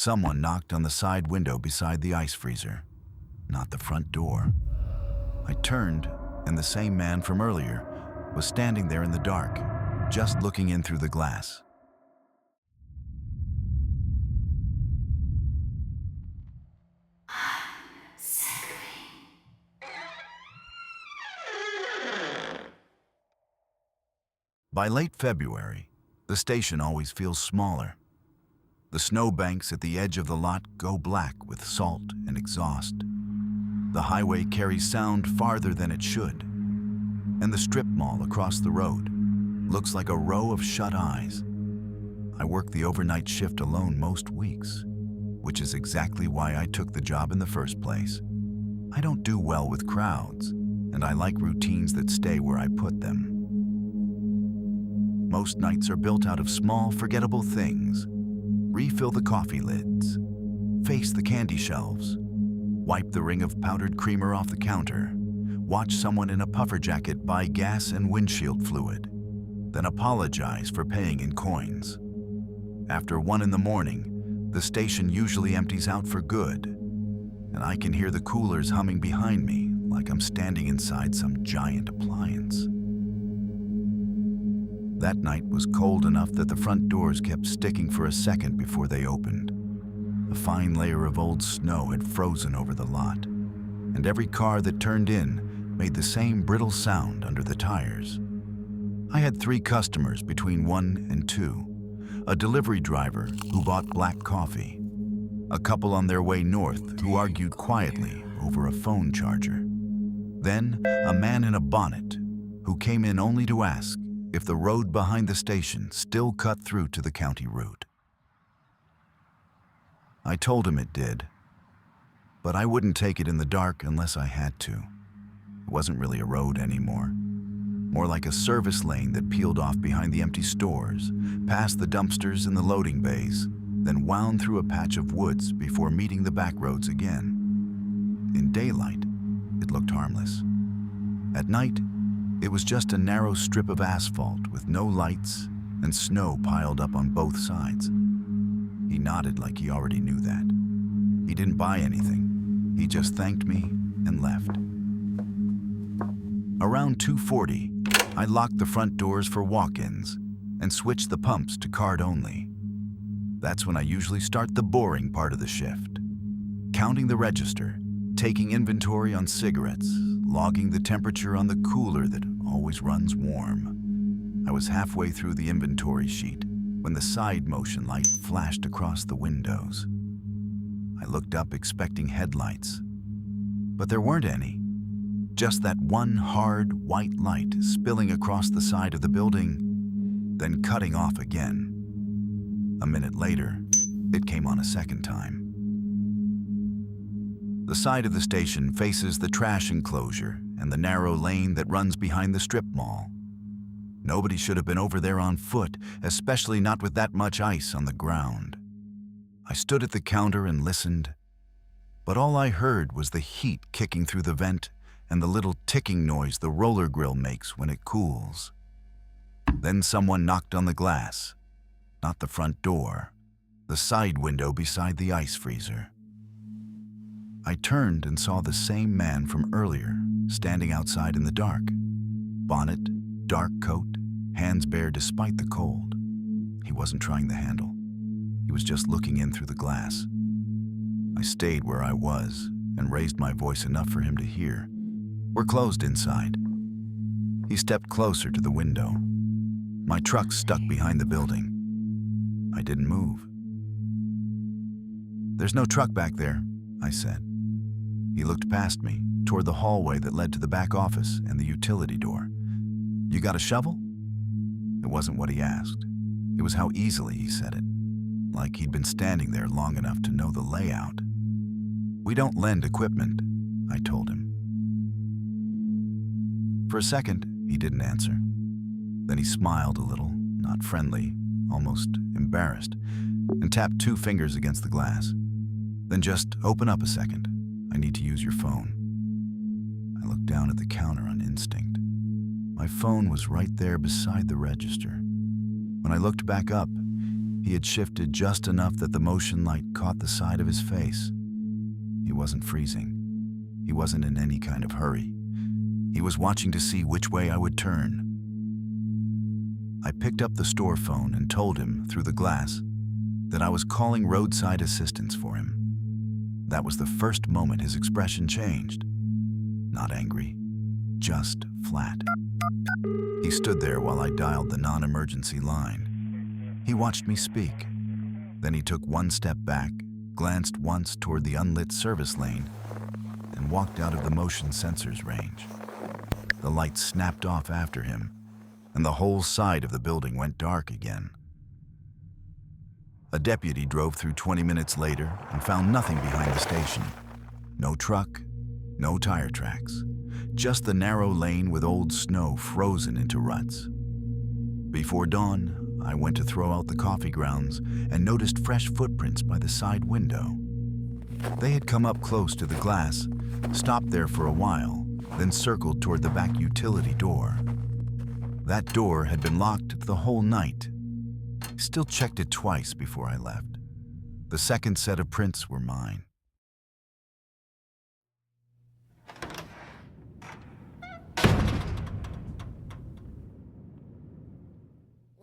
Someone knocked on the side window beside the ice freezer, not the front door. I turned, and the same man from earlier was standing there in the dark, just looking in through the glass. By late February, the station always feels smaller. The snowbanks at the edge of the lot go black with salt and exhaust. The highway carries sound farther than it should. And the strip mall across the road looks like a row of shut eyes. I work the overnight shift alone most weeks, which is exactly why I took the job in the first place. I don't do well with crowds, and I like routines that stay where I put them. Most nights are built out of small, forgettable things. Refill the coffee lids, face the candy shelves, wipe the ring of powdered creamer off the counter, watch someone in a puffer jacket buy gas and windshield fluid, then apologize for paying in coins. After 1 in the morning, the station usually empties out for good, and I can hear the coolers humming behind me like I'm standing inside some giant appliance. That night was cold enough that the front doors kept sticking for a second before they opened. A fine layer of old snow had frozen over the lot, and every car that turned in made the same brittle sound under the tires. I had 3 customers between 1 and 2, a delivery driver who bought black coffee, a couple on their way north who argued quietly over a phone charger, then a man in a bonnet who came in only to ask if the road behind the station still cut through to the county route. I told him it did, but I wouldn't take it in the dark unless I had to. It wasn't really a road anymore, more like a service lane that peeled off behind the empty stores, past the dumpsters and the loading bays, then wound through a patch of woods before meeting the back roads again. In daylight, it looked harmless. At night, it was just a narrow strip of asphalt with no lights and snow piled up on both sides. He nodded like he already knew that. He didn't buy anything. He just thanked me and left. Around 2:40, I locked the front doors for walk-ins and switched the pumps to card only. That's when I usually start the boring part of the shift. Counting the register, taking inventory on cigarettes, logging the temperature on the cooler that always runs warm. I was halfway through the inventory sheet when the side motion light flashed across the windows. I looked up expecting headlights, but there weren't any. Just that one hard white light spilling across the side of the building, then cutting off again. A minute later, it came on a second time. The side of the station faces the trash enclosure and the narrow lane that runs behind the strip mall. Nobody should have been over there on foot, especially not with that much ice on the ground. I stood at the counter and listened, but all I heard was the heat kicking through the vent and the little ticking noise the roller grill makes when it cools. Then someone knocked on the glass, not the front door, the side window beside the ice freezer. I turned and saw the same man from earlier, standing outside in the dark. Bonnet, dark coat, hands bare despite the cold. He wasn't trying the handle. He was just looking in through the glass. I stayed where I was and raised my voice enough for him to hear. "We're closed inside." He stepped closer to the window. My truck stuck behind the building. I didn't move. "There's no truck back there," I said. He looked past me, toward the hallway that led to the back office and the utility door. "You got a shovel?" It wasn't what he asked. It was how easily he said it, like he'd been standing there long enough to know the layout. "We don't lend equipment," I told him. For a second, he didn't answer. Then he smiled a little, not friendly, almost embarrassed, and tapped 2 fingers against the glass. "Then just open up a second. I need to use your phone." I looked down at the counter on instinct. My phone was right there beside the register. When I looked back up, He had shifted just enough that the motion light caught the side of his face. He wasn't freezing. He wasn't in any kind of hurry. He was watching to see which way I would turn. I picked up the store phone and told him, through the glass, that I was calling roadside assistance for him. That was the first moment his expression changed. Not angry, just flat. He stood there while I dialed the non-emergency line. He watched me speak. Then he took one step back, glanced once toward the unlit service lane, and walked out of the motion sensor's range. The light snapped off after him, and the whole side of the building went dark again. A deputy drove through 20 minutes later and found nothing behind the station. No truck, no tire tracks, just the narrow lane with old snow frozen into ruts. Before dawn, I went to throw out the coffee grounds and noticed fresh footprints by the side window. They had come up close to the glass, stopped there for a while, then circled toward the back utility door. That door had been locked the whole night. Still checked it twice before I left. The second set of prints were mine.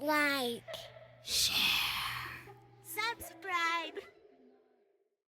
Like,